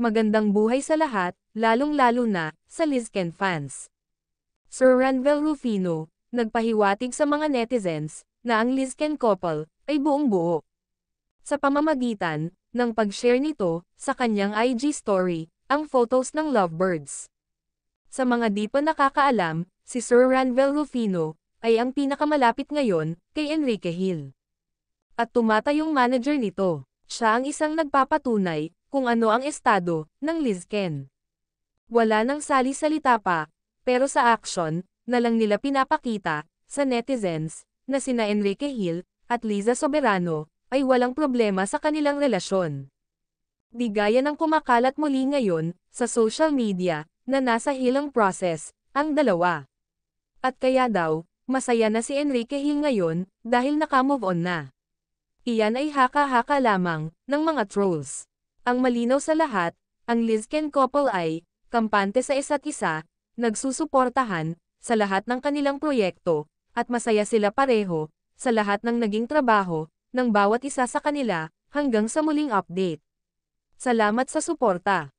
Magandang buhay sa lahat, lalong-lalo na sa Lizken fans. Sir Ranvel Rufino, nagpahiwatig sa mga netizens na ang Lizken couple ay buong buo. Sa pamamagitan ng pag-share nito sa kanyang IG story, ang photos ng lovebirds. Sa mga di pa nakakaalam, si Sir Ranvel Rufino ay ang pinakamalapit ngayon kay Enrique Hill. At tumatayong manager nito. Siya ang isang nagpapatunay kung ano ang estado ng Lizken. Wala nang sali-salita pa, pero sa action na lang nila pinapakita sa netizens na sina Enrique Hill at Liza Soberano ay walang problema sa kanilang relasyon. Di gaya ng kumakalat muli ngayon sa social media na nasa healing process ang dalawa. At kaya daw, masaya na si Enrique Hill ngayon dahil naka-move on na. Iyan ay haka-haka lamang ng mga trolls. Ang malinaw sa lahat, ang Lizken couple ay kampante sa isa't isa, nagsusuportahan sa lahat ng kanilang proyekto, at masaya sila pareho sa lahat ng naging trabaho ng bawat isa sa kanila hanggang sa muling update. Salamat sa suporta.